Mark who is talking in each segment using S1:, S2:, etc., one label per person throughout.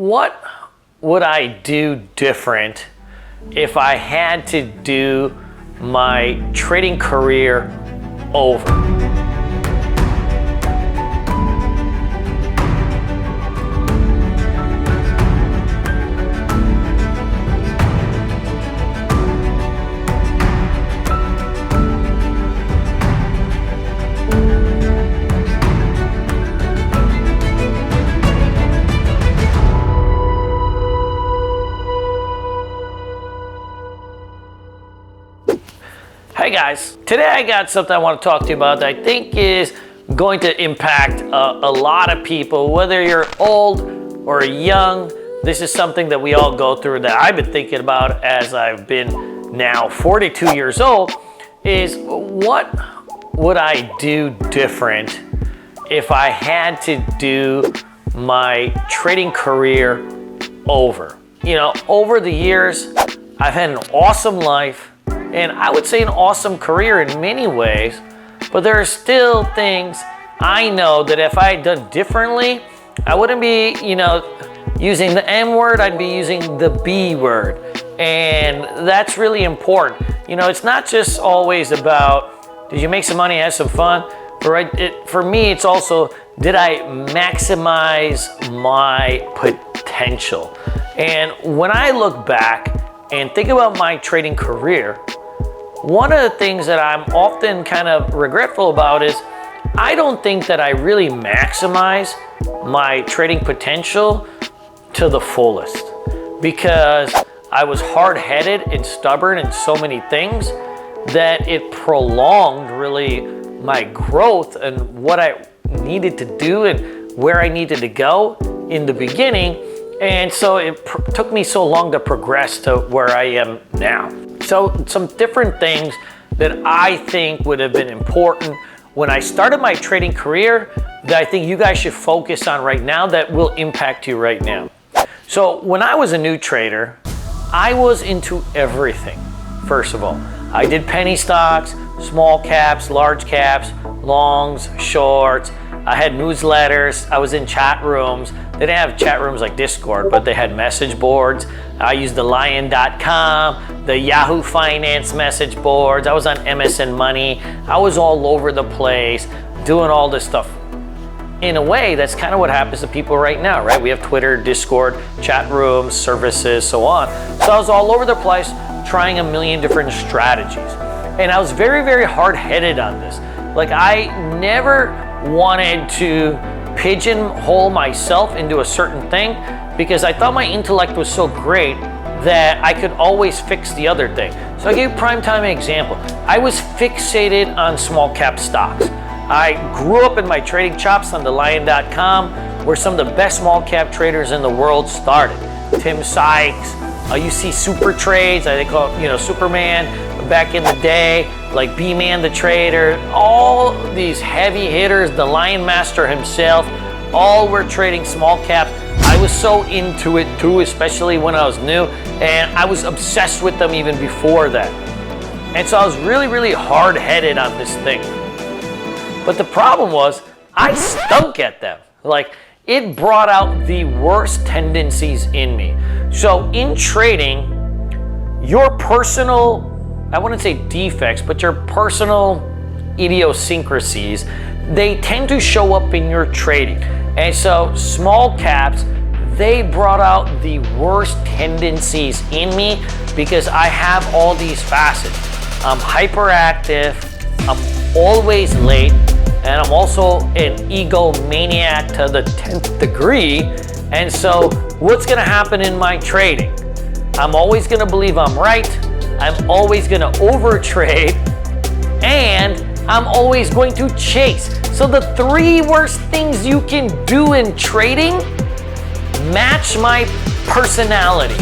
S1: What would I do different if I had to do my trading career over? Hey guys, today I got something I want to talk to you about that I think is going to impact a lot of people, whether you're old or young. This is something that we all go through that I've been thinking about as I've been now 42 years old, is what would I do different if I had to do my trading career over? You know, over the years, I've had an awesome life. And I would say an awesome career in many ways, but there are still things I know that if I had done differently, I wouldn't be, using the M word, I'd be using the B word. And that's really important. It's not just always about, did you make some money, have some fun? For me, it's also, did I maximize my potential? And when I look back and think about my trading career, one of the things that I'm often kind of regretful about is I don't think that I really maximize my trading potential to the fullest, because I was hard-headed and stubborn in so many things that it prolonged really my growth and what I needed to do and where I needed to go in the beginning. And so it took me so long to progress to where I am now. So some different things that I think would have been important when I started my trading career that I think you guys should focus on right now that will impact you right now. So when I was a new trader, I was into everything. First of all, I did penny stocks, small caps, large caps, longs, shorts. I had newsletters. I was in chat rooms. They didn't have chat rooms like Discord, but they had message boards. I used the Lion.com, the Yahoo Finance message boards. I was on MSN Money. I was all over the place doing all this stuff. In a way, that's kind of what happens to people right now, right? We have Twitter, Discord, chat rooms, services, so on. So I was all over the place trying a million different strategies. And I was very, very hard-headed on this. Like, I never wanted to pigeonhole myself into a certain thing because I thought my intellect was so great that I could always fix the other thing. So I give prime time an example. I was fixated on small cap stocks. I grew up in my trading chops on the Lion.com, where some of the best small cap traders in the world started. Tim Sykes, you see Super Trades, they call it, Superman back in the day, like B-Man the Trader, all these heavy hitters, the Lion Master himself, all were trading small caps. I was so into it too, especially when I was new, and I was obsessed with them even before that. And so I was really, really hard-headed on this thing. But the problem was, I stunk at them. Like, it brought out the worst tendencies in me. So in trading, your personal, I wouldn't say defects, but your personal idiosyncrasies, they tend to show up in your trading. And so small caps, they brought out the worst tendencies in me because I have all these facets. I'm hyperactive, I'm always late, and I'm also an egomaniac to the 10th degree. And so what's gonna happen in my trading? I'm always gonna believe I'm right, I'm always gonna overtrade, and I'm always going to chase. So the three worst things you can do in trading match my personality.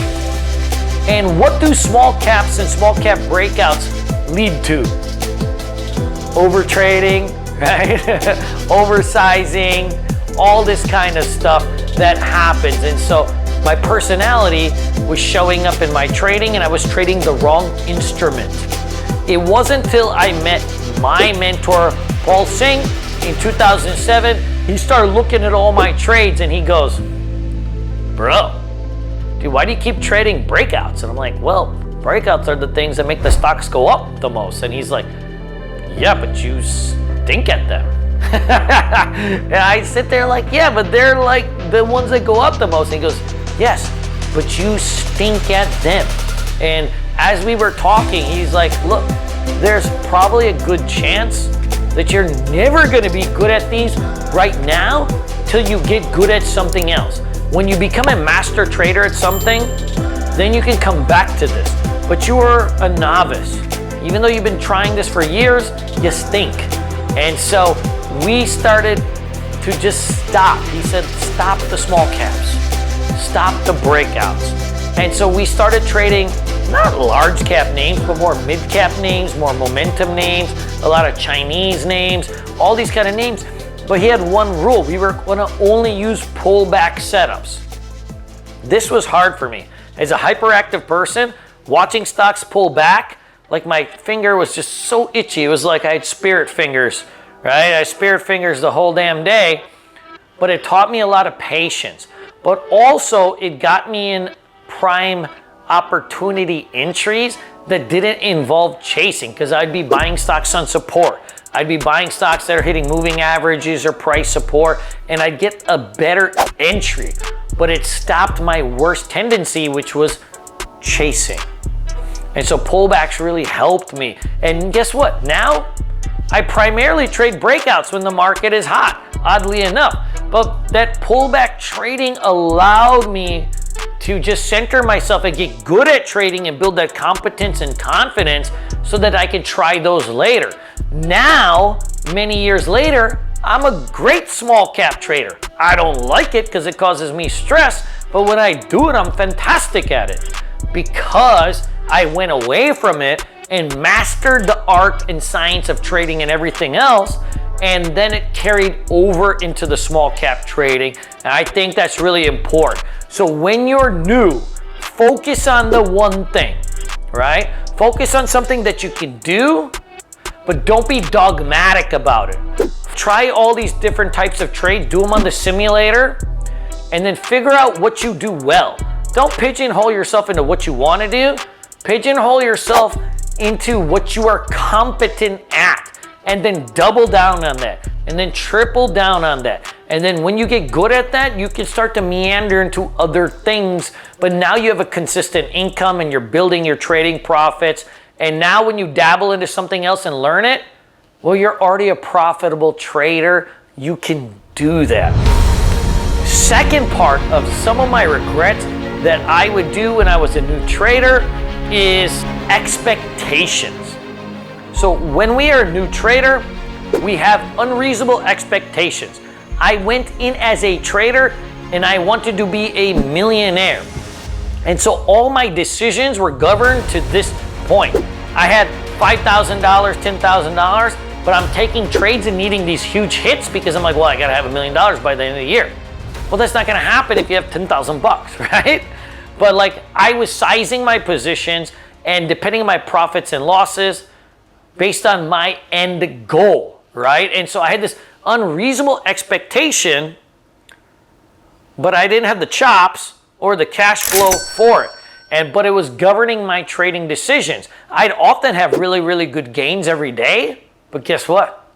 S1: And what do small caps and small cap breakouts lead to? Overtrading, right? Oversizing, all this kind of stuff that happens. And so my personality was showing up in my trading, and I was trading the wrong instrument. It wasn't until I met my mentor, Paul Singh, in 2007, he started looking at all my trades and he goes, bro, why do you keep trading breakouts? And I'm like, well, breakouts are the things that make the stocks go up the most. And he's like, yeah, but you stink at them. And I sit there like, yeah, but they're like the ones that go up the most. And he goes, yes, but you stink at them. And as we were talking, he's like, look, there's probably a good chance that you're never gonna be good at these right now till you get good at something else. When you become a master trader at something, then you can come back to this. But you are a novice. Even though you've been trying this for years, you stink. And so we started to just stop. He said, stop the small caps, stop the breakouts. And so we started trading not large cap names, but more mid cap names, more momentum names, a lot of Chinese names, all these kind of names. But he had one rule. We were gonna only use pullback setups. This was hard for me. As a hyperactive person, watching stocks pull back, like my finger was just so itchy. It was like I had spirit fingers, right? I had spirit fingers the whole damn day, but it taught me a lot of patience. But also it got me in prime opportunity entries that didn't involve chasing, because I'd be buying stocks on support. I'd be buying stocks that are hitting moving averages or price support, and I'd get a better entry. But it stopped my worst tendency, which was chasing. And so pullbacks really helped me. And guess what? Now I primarily trade breakouts when the market is hot, oddly enough. But that pullback trading allowed me to just center myself and get good at trading and build that competence and confidence so that I could try those later. Now, many years later, I'm a great small cap trader. I don't like it because it causes me stress, but when I do it, I'm fantastic at it because I went away from it and mastered the art and science of trading and everything else, and then it carried over into the small cap trading. And I think that's really important. So when you're new, focus on the one thing, right? Focus on something that you can do, but don't be dogmatic about it. Try all these different types of trades, do them on the simulator, and then figure out what you do well. Don't pigeonhole yourself into what you want to do. Pigeonhole yourself into what you are competent at, and then double down on that, and then triple down on that. And then when you get good at that, you can start to meander into other things, but now you have a consistent income and you're building your trading profits. And now when you dabble into something else and learn it, well, you're already a profitable trader. You can do that. Second part of some of my regrets that I would do when I was a new trader is expectations. So when we are a new trader, we have unreasonable expectations. I went in as a trader and I wanted to be a millionaire. And so all my decisions were governed to this point. I had $5,000, $10,000, but I'm taking trades and needing these huge hits because I'm like, well, I gotta have $1 million by the end of the year. Well, that's not gonna happen if you have 10,000 bucks, right? But like I was sizing my positions and depending on my profits and losses based on my end goal, right? And so I had this unreasonable expectation, but I didn't have the chops or the cash flow for it. But it was governing my trading decisions. I'd often have really, really good gains every day, but guess what?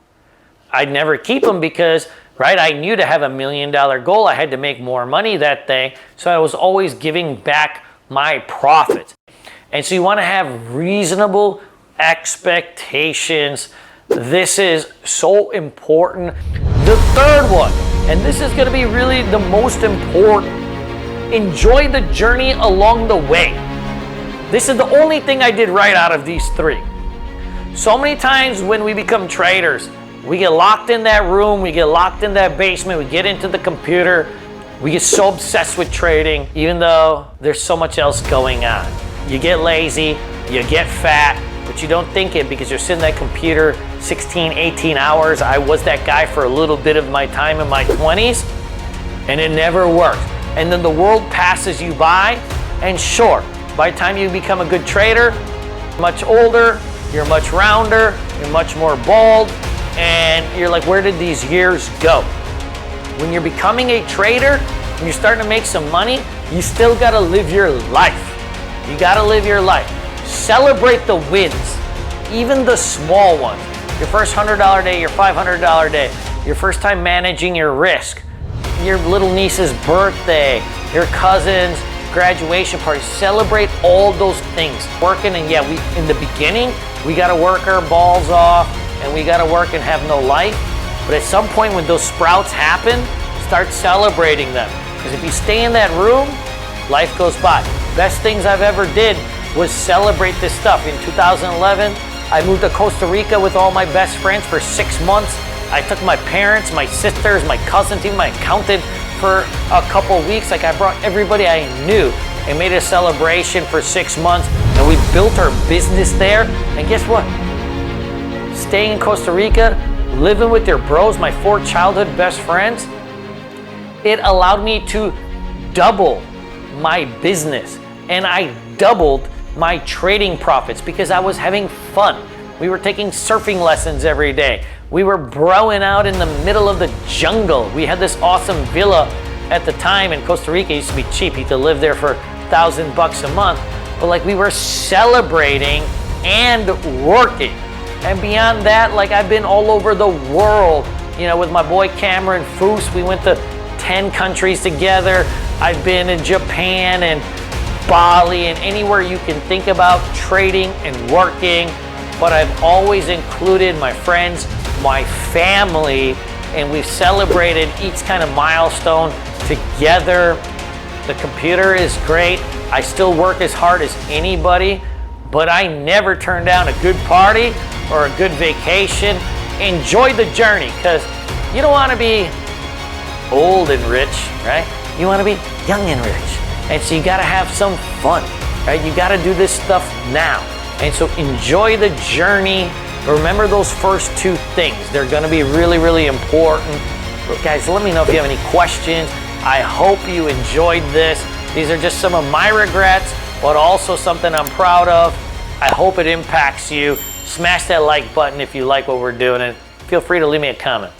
S1: I'd never keep them because, right, I knew to have $1 million goal, I had to make more money that day. So I was always giving back my profits. And so you want to have reasonable expectations. This is so important. The third one, and this is going to be really the most important, enjoy the journey along the way. This is the only thing I did right out of these three. So many times when we become traders, we get locked in that room, we get locked in that basement, we get into the computer, we get so obsessed with trading, even though there's so much else going on. You get lazy, you get fat, but you don't think it because you're sitting at that computer 16, 18 hours. I was that guy for a little bit of my time in my 20s, and it never worked. And then the world passes you by, and sure, by the time you become a good trader, much older, you're much rounder, you're much more bald, and you're like, where did these years go? When you're becoming a trader, when you're starting to make some money, you still gotta live your life. You gotta live your life. Celebrate the wins, even the small ones. Your first $100 day, your $500 day, your first time managing your risk, your little niece's birthday, your cousin's graduation party. Celebrate all those things. Working, and yeah, in the beginning, we gotta work our balls off and we gotta work and have no life. But at some point when those sprouts happen, start celebrating them. Because if you stay in that room, life goes by. Best things I've ever did was celebrate this stuff. In 2011, I moved to Costa Rica with all my best friends for 6 months. I took my parents, my sisters, my cousins, even my accountant for a couple weeks. Like, I brought everybody I knew and made a celebration for 6 months. And we built our business there. And guess what? Staying in Costa Rica, living with your bros, my 4 childhood best friends, it allowed me to double my business. And I doubled my trading profits because I was having fun. We were taking surfing lessons every day. We were broing out in the middle of the jungle. We had this awesome villa at the time in Costa Rica. It used to be cheap. You could live there for $1,000 a month. But like, we were celebrating and working. And beyond that, like, I've been all over the world. You know, with my boy Cameron Foose, we went to 10 countries together. I've been in Japan and Bali and anywhere you can think about trading and working. But I've always included my friends, my family, and we've celebrated each kind of milestone together. The computer is great. I still work as hard as anybody, but I never turn down a good party or a good vacation. Enjoy the journey, because you don't want to be old and rich, right? You want to be young and rich. And so you got to have some fun, right? You got to do this stuff now. And so enjoy the journey. Remember those first 2 things. They're going to be really, really important. But guys, let me know if you have any questions. I hope you enjoyed this. These are just some of my regrets, but also something I'm proud of. I hope it impacts you. Smash that like button if you like what we're doing, and feel free to leave me a comment.